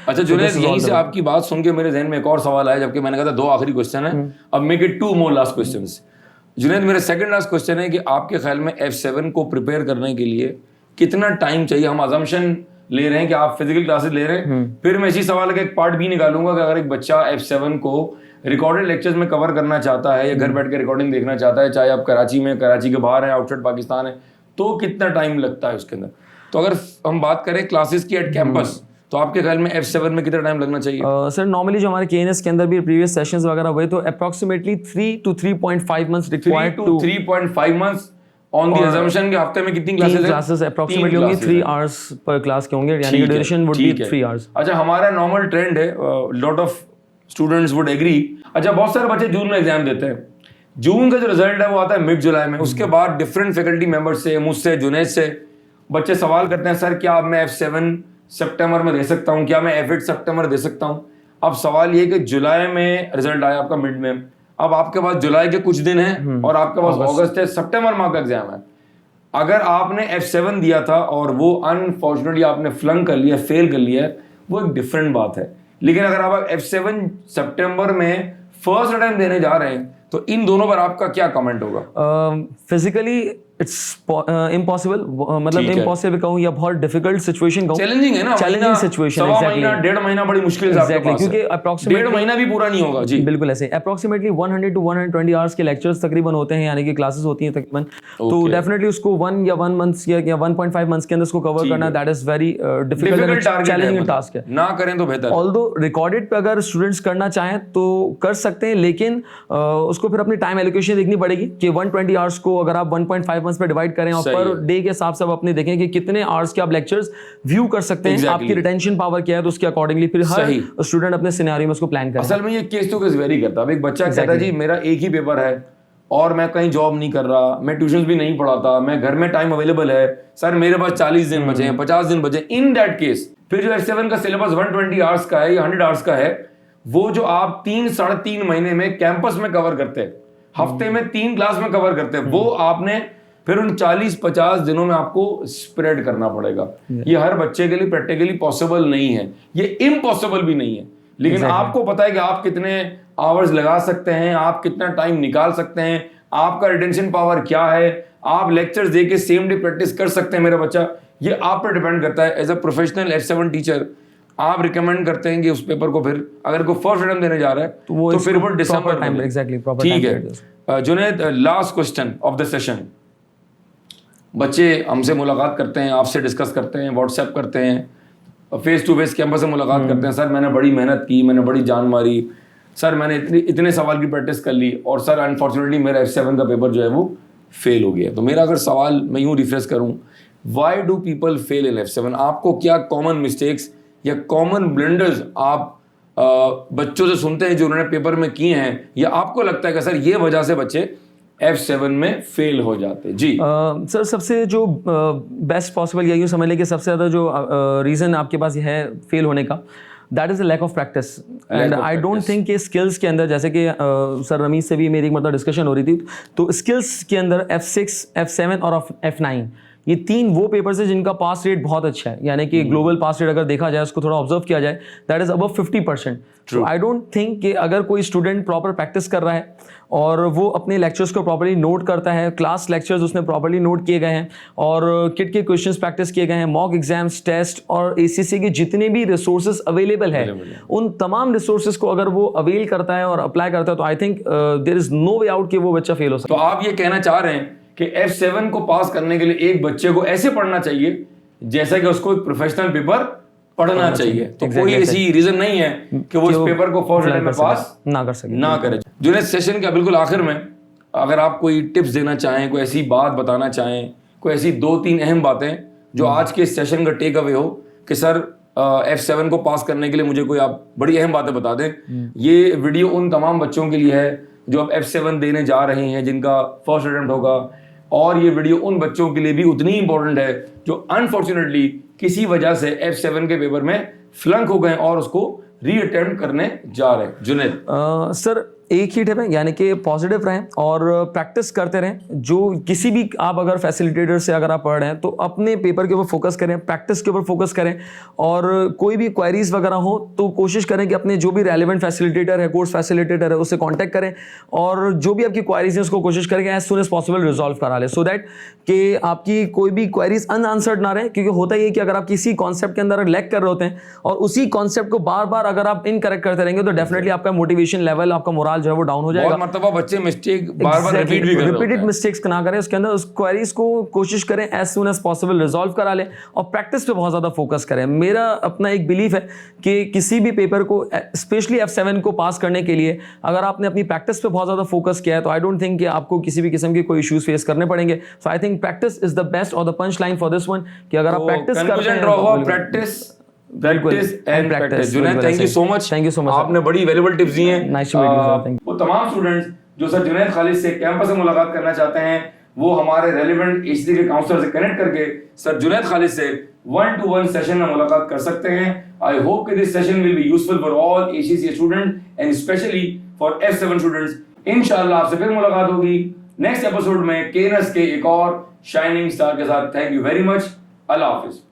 अच्छा जुनैद, यहीं से आपकी बात सुन के मेरे जहन में एक और सवाल आया, जबकि मैंने कहा था 2 आखिरी क्वेश्चन है, अब make it 2 more last questions. Junaid, मेरा सेकंड लास्ट क्वेश्चन है कि आपके ख्याल में F7 को प्रिपेयर करने के लिए कितना टाइम चाहिए? हम अजम्पशन ले रहे हैं कि आप फिजिकल क्लासेस ले रहे हैं, फिर मैं इसी सवाल का एक पार्ट भी निकालूंगा कि अगर एक बच्चा F7 को रिकॉर्डेड लेक्चर्स में कवर करना चाहता है या घर बैठ के रिकॉर्डिंग देखना चाहता है, चाहे आप कराची में, कराची के बाहर है, आउटसाइड पाकिस्तान है, तो कितना टाइम लगता है उसके अंदर? तो अगर हम बात करें क्लासेस की एट कैंपस, तो आपके ख्याल में F7 में कितना टाइम लगना चाहिए? सर नॉर्मली जो हमारे KNS के अंदर भी प्रीवियस सेशंस वगैरह हुए तो approximately 3 to 3.5 months required to 3.5 months on the assumption के हफ्ते में कितनी क्लासेस हैं? क्लासेस अप्रोक्सीमेटली होंगी 3 आवर्स पर क्लास के होंगे, यानी कि ड्यूरेशन वुड बी 3 आवर्स। अच्छा, हमारा नॉर्मल ट्रेंड है, lot of students would agree. अच्छा, बहुत सारे बच्चे जून में एग्जाम देते हैं, जून का जो रिजल्ट है वो आता है मिड जुलाई में, उसके बाद डिफरेंट फैकल्टी मेंबर्स से, मुझसे, जुनैद से बच्चे सवाल करते हैं, सर क्या अब मैं F7 सितंबर में दे सकता हूँ, क्या मैं F8 सितंबर दे सकता हूँ? अब सवाल ये कि जुलाई में रिजल्ट आया आपका मिड में, अब आपके पास जुलाई के कुछ दिन हैं और आपके पास अगस्त है, सितंबर माह का एग्जाम है। अगर आपने F7 दिया था और वो अनफॉर्चुनेटली आपने फ्लंक कर लिया, फेल कर लिया, वो एक डिफरेंट बात है। लेकिन अगर आप F7 सितंबर में फर्स्ट अटेम्प्ट देने जा रहे हैं, तो इन दोनों पर आपका क्या कमेंट होगा? फिजिकली इट्स इम्पॉसिबल, मतलब इम्पॉसिबल कहूँ या बहुत डिफिकल्ट सिचुएशन कहूँ, चैलेंजिंग है ना, चैलेंजिंग सिचुएशन, एग्जैक्टली 1.5 महीना बड़ी मुश्किल से आपके पास, क्योंकि अप्रोक्सीमेटली 1.5 महीना भी पूरा नहीं होगा जी, बिल्कुल ऐसे अप्रोक्सीमेटली 100 to 120 आवर्स के लेक्चर्स तकरीबन होते हैं, यानी कि क्लासेस होती हैं तकरीबन, तो डेफिनेटली उसको 1 या 1 मंथ्स या 1.5 मंथ्स के अंदर उसको कवर करना, that is very difficult challenging task है, ना करें तो बेहतर। ऑल्दो रिकॉर्डेड पे अगर स्टूडेंट्स करना चाहें तो कर सकते हैं, लेकिन उसको फिर अपनी टाइम एलोकेशन देखनी पड़ेगी कि 120 आवर्स को अगर आप 1.5 मंथ्स पे डिवाइड करें और पर डे के हिसाब से आप अपने देखें कि कितने आवर्स के आप लेक्चर्स व्यू कर सकते हैं, आपकी रिटेंशन पावर क्या है, तो उसके अकॉर्डिंगली फिर हर स्टूडेंट अपने सिनेरियो में उसको प्लान करें। असल में ये केस टू केस वेरी करता है। अब एक बच्चा कहता है जी मेरा एक ही पेपर है और मैं कहीं जॉब नहीं कर रहा, मैं ट्यूशंस भी नहीं पढ़ाता, मैं घर में टाइम अवेलेबल है, सर मेरे पास 40 दिन बचे हैं, 50 दिन बचे। इन दैट केस फिर जो F7 का सिलेबस 120 आवर्स का है या 100 आवर्स का है, वो जो आप 3-3.5 महीने में कैंपस में कवर करते हैं, हफ्ते में 3 क्लास में कवर करते हैं, वो आपने फिर उन 40-50 दिनों में आपको स्प्रेड करना पड़ेगा। ये हर बच्चे के लिए प्रैक्टिकली पॉसिबल नहीं है, ये इम्पॉसिबल भी नहीं है, लेकिन आपको पता है कि आप कितने आवर्स लगा सकते हैं, आप कितना टाइम निकाल सकते हैं, आपका रिटेंशन पावर क्या है, आप लेक्चर्स दे के सेम डे प्रैक्टिस कर सकते हैं मेरा बच्चा, ये आप पर डिपेंड करता है। As a professional F7 teacher आप रिकमेंड करते हैं कि उस पेपर को फिर अगर कोई फर्स्ट अटेम्प्ट देने जा रहा है तो फिर वो दिसंबर टाइम, एग्जैक्टली प्रॉपर ठीक है। Junaid, last question of the session. बच्चे हमसे मुलाकात करते हैं, आपसे डिस्कस करते हैं, व्हाट्सएप करते हैं, फेस टू फेस कैंपस से मुलाकात करते हैं, सर मैंने बड़ी मेहनत की, मैंने बड़ी जान मारी, सर मैंने इतने सवाल की प्रैक्टिस कर ली और सर अनफॉर्चुनेटली मेरा F7 का पेपर जो है वो फेल हो गया। तो मेरा अगर सवाल मैं यूँ रिफ्रेश करूँ, why do people fail in F7? आपको क्या कॉमन मिस्टेक्स या कॉमन ब्लंडर्स आप बच्चों से सुनते हैं जो उन्होंने पेपर में किए हैं, या आपको लगता है कि सर ये वजह से बच्चे F7 में फेल हो जाते? जी सर, सबसे जो बेस्ट पॉसिबल या यूँ समझ लें कि सबसे ज़्यादा जो रीज़न आपके पास है फेल होने का, that is the lack of practice. And I don't think कि स्किल्स के अंदर, जैसे कि सर रमीज से भी मेरी एक मतलब डिस्कशन हो रही थी, तो स्किल्स के अंदर F6, F7 और F9 ये 3 वो पेपर्स है जिनका पास रेट बहुत अच्छा है, यानी कि ग्लोबल पास रेट अगर देखा जाए, उसको थोड़ा ऑब्जर्व किया जाए, दैट इज अबव 50%। तो आई डोंट थिंक कि अगर कोई स्टूडेंट प्रॉपर प्रैक्टिस कर रहा है और वो अपने लेक्चर्स को प्रॉपर्ली नोट करता है, क्लास लेक्चर्स उसने प्रॉपर्ली नोट किए गए हैं और किट के क्वेश्चंस प्रैक्टिस किए गए हैं, मॉक एग्जाम्स, टेस्ट और ACC के जितने भी रिसोर्सेज अवेलेबल है, उन तमाम रिसोर्सेज को अगर वो अवेल करता है और अप्लाई करता है, तो I think there is no way out कि वो बच्चा फेल हो सकता है। तो आप ये कहना चाह रहे हैं कि F7 को पास करने के लिए एक बच्चे को ऐसे पढ़ना चाहिए जैसा कि उसको एक प्रोफेशनल पेपर पढ़ना चाहिए, तो कोई ऐसी रीजन नहीं है कि वो इस पेपर को फर्स्ट अटेम्प्ट में पास ना कर सके, ना करे। जुनैद, सेशन का बिल्कुल आखिर में अगर आप कोई टिप्स देना चाहें, कोई ऐसी बात बताना चाहें, कोई ऐसी 2-3 अहम बातें जो आज के सेशन का टेक अवे हो कि सर F7 को पास करने के लिए मुझे कोई आप बड़ी अहम बातें बता दें। ये वीडियो उन तमाम बच्चों के लिए है जो अब F7 देने जा रहे हैं, जिनका फर्स्ट अटेम्प्ट होगा, और ये वीडियो उन बच्चों के लिए भी उतनी इंपॉर्टेंट है जो अनफॉर्चुनेटली किसी वजह से F7 के पेपर में फ्लंक हो गए और उसको री अटेम्प्ट करने जा रहे हैं। जुनैद सर, एक ही टिप है, यानी कि पॉजिटिव रहें और प्रैक्टिस करते रहें। जो किसी भी आप अगर फैसिलिटेटर से अगर आप पढ़ रहे हैं तो अपने पेपर के ऊपर फोकस करें, प्रैक्टिस के ऊपर फोकस करें, और कोई भी क्वेरीज वगैरह हो तो कोशिश करें कि अपने जो भी रेलिवेंट फैसिलिटेटर है, कोर्स फैसिलिटेटर है, उससे कॉन्टैक्ट करें और जो भी आपकी क्वेरीज है उसको कोशिश करें as soon as possible resolve करा लें, सो दैट कि आपकी कोई भी क्वेरीज अनआंसर्ड ना रहे। क्योंकि होता ही है कि अगर आप किसी कॉन्सेप्ट के अंदर लैग कर रहे होते हैं और उसी कॉन्सेप्ट को बार बार अगर आप इनकरेक्ट करते रहेंगे तो डेफिनेटली आपका मोटिवेशन लेवल, आपका मोरल जो है वो डाउन हो जाएगा। बहुत मर्तबा बच्चे मिस्टेक बार-बार रिपीट भी कर रहे होते हैं। रिपीटेड मिस्टेक्स ना करें, उसके अंदर उस क्वेरीज को कोशिश करें as soon as possible resolve करा लें और प्रैक्टिस पे बहुत ज़्यादा फोकस करें। मेरा अपना एक बिलीफ है कि किसी भी पेपर को, स्पेशली F7 को पास करने के लिए, अगर आपने अपनी प्रैक्टिस पे बहुत ज़्यादा फोकस किया है तो आई डोंट थिंक कि आपको किसी भी किस्म के कोई इश्यूज फेस करने पड़ेंगे। So I think practice is the best और the punch line for this one, कि अगर आप प्रैक्टिस करते हैं तो practice and practice. Junaid, thank you so much. Thank you so much. आपने बड़ी वैल्यूएबल टिप्स दी हैं। Nice to meet you sir. Thank you. वो तमाम स्टूडेंट्स जो सर जुनैद खालिद से कैंपस में मुलाकात करना चाहते हैं वो हमारे रेलेवेंट एचडी के काउंसलर से कनेक्ट करके सर जुनैद खालिद से 1-to-1 सेशन में मुलाकात कर सकते हैं। आई होप कि this session will be useful for all ACCA student and specially for F7 students. इंशाल्लाह आपसे फिर मुलाकात होगी नेक्स्ट एपिसोड में केनस के एक और शाइनिंग स्टार के साथ। Thank you very much. Allah Hafiz.